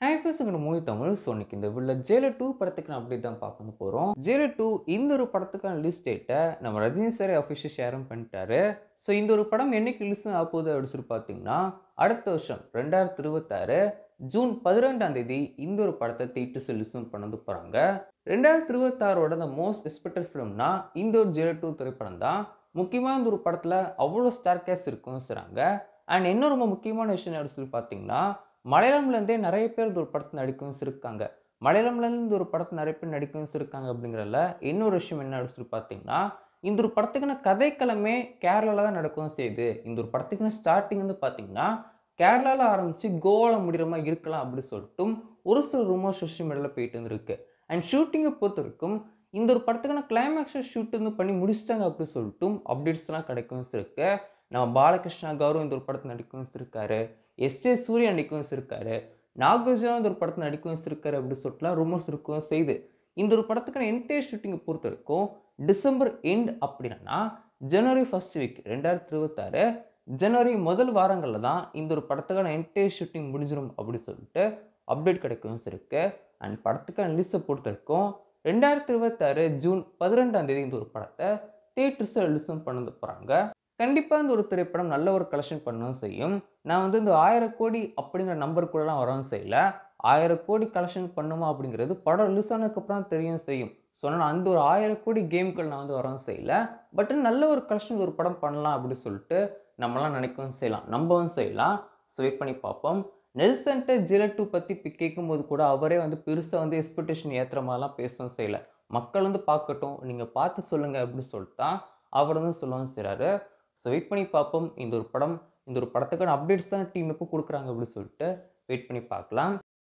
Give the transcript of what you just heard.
Hi first உங்களோட movie Tamil. So இன்னைக்கு இந்த வீடியோவில் ஜெயிலர் 2 படத்துக்கு நான் அப்டேட் தான் பார்க்க போகிறோம். ஜெயிலர் 2 இந்த ஒரு படத்துக்கான ரிலீஸ் டேட்டை நம்ம ரஜினி சார் அஃபிஷியல் ஷேரும் பண்ணிட்டாரு. ஸோ இந்த ஒரு படம் என்னைக்கு ரிலீஸ் ஆக போகுது அப்படின்னு சொல்லி பார்த்தீங்கன்னா, அடுத்த வருஷம் 2026 ஜூன் 12ஆம் தேதி இந்த ஒரு படத்தை தியேட்டர்ஸ் ரிலீஸும் பண்ண போகிறாங்க. 2026ஓட த மோஸ்ட் எக்ஸ்பெக்டட் ஃபிலிம்னா இந்த ஒரு ஜெயிலர் 2 திரைப்படம் தான். முக்கியமாக இந்த ஒரு படத்தில் அவ்வளோ ஸ்டார் கேஸ் இருக்குன்னு சொல்கிறாங்க. அண்ட் இன்னும் ரொம்ப முக்கியமான விஷயம் அப்படின்னு சொல்லி பார்த்தீங்கன்னா, மலையாளம்லேருந்தே நிறைய பேர் இந்த ஒரு படத்தில் நடிக்கவும் இருக்காங்க. மலையாளம்லேருந்து ஒரு படத்தில் நிறைய பேர் நடிக்கவும் இருக்காங்க அப்படிங்கிறதுல இன்னொரு விஷயம் என்ன அப்படின்னு சொல்லி பார்த்தீங்கன்னா, இந்த ஒரு படத்துக்கான கதைக்களமே கேரளாவில் தான் நடக்கவும் செய்யுது. இந்த ஒரு படத்துக்கான ஸ்டார்டிங் வந்து பார்த்தீங்கன்னா, கேரளாவில் ஆரம்பித்து கோவாவில் முடிகிற மாதிரி இருக்கலாம் அப்படின்னு சொல்லிட்டும் ஒரு சில ரூமர் சோஷியல் மீடியாவில் போயிட்டு இருந்திருக்கு. அண்ட் ஷூட்டிங்கை பொறுத்த வரைக்கும் இந்த ஒரு படத்துக்கான கிளைமேக்ஸை ஷூட் வந்து பண்ணி முடிச்சிட்டாங்க அப்படின்னு சொல்லிட்டும் அப்டேட்ஸ்லாம் கிடைக்கவும் இருக்கு. நம்ம பாலகிருஷ்ணா கௌரவ் இந்த ஒரு படத்தில் நடிக்கவும் இருக்காரு. எஸ்.ஜே. சூர்யா நடிக்கவும் இருக்காரு. நாகார்ஜுனா இந்த ஒரு படத்தில் நடிக்கவும் இருக்காரு அப்படின்னு சொல்லிட்டுலாம் ரூமர்ஸ் இருக்கவும் செய்யுது. இந்த ஒரு படத்துக்கான என்டையர் ஷூட்டிங்கை பொறுத்த வரைக்கும் டிசம்பர் எண்ட் அப்படின்னா ஜனவரி ஃபர்ஸ்ட் வீக் 2026 ஜனவரி முதல் வாரங்களில் தான் இந்த ஒரு படத்துக்கான என்டையர் ஷூட்டிங் முடிஞ்சிடும் அப்படின்னு சொல்லிட்டு அப்டேட் கிடைக்கவும் இருக்கு. அண்ட் படத்துக்கான ரிலீஸை பொறுத்த வரைக்கும் 2026 ஜூன் 12ஆம் தேதி இந்த ஒரு படத்தை தியேட்டர்ஸை ரிலீஸும் பண்ண போகிறாங்க. கண்டிப்பாக இந்த ஒரு திரைப்படம் நல்ல ஒரு கலெக்ஷன் பண்ணவும் செய்யும். நான் வந்து இந்த 1000 கோடி அப்படிங்கிற நம்பருக்குள்ளலாம் வரவும் செய்யல. 1000 கோடி கலெக்ஷன் பண்ணுமா அப்படிங்கிறது படம் ரிலீஸ் ஆனதுக்கப்புறம் தெரியவும் செய்யும். ஸோ நான் அந்த ஒரு 1000 கோடி கேம்கள் நான் வந்து வரவும் செய்யல. பட் நல்ல ஒரு கலெக்ஷன் ஒரு படம் பண்ணலாம் அப்படின்னு சொல்லிட்டு நம்மலாம் நினைக்கவும் செய்யலாம், நம்பவும் செய்யலாம். ஸோ வெயிட் பண்ணி பார்ப்போம். நெல்சன்ட்ட ஜெயிலர் 2 பற்றி கேட்கும்போது கூட அவரே வந்து பெருசாக வந்து எக்ஸ்பெக்டேஷன் ஏற்றுற மாதிரிலாம் பேசவும் செய்யல. மக்கள் வந்து பார்க்கட்டும், நீங்கள் பார்த்து சொல்லுங்கள் அப்படின்னு சொல்லிட்டு தான் அவர் வந்து சொல்லவும் செய்கிறாரு. ஸோ வெயிட் பண்ணி பார்ப்போம். இந்த ஒரு படத்துக்கான அப்டேட்ஸ் தான் டீம் எப்போ கொடுக்குறாங்க அப்படின்னு சொல்லிட்டு வெயிட் பண்ணி பார்க்கலாம்.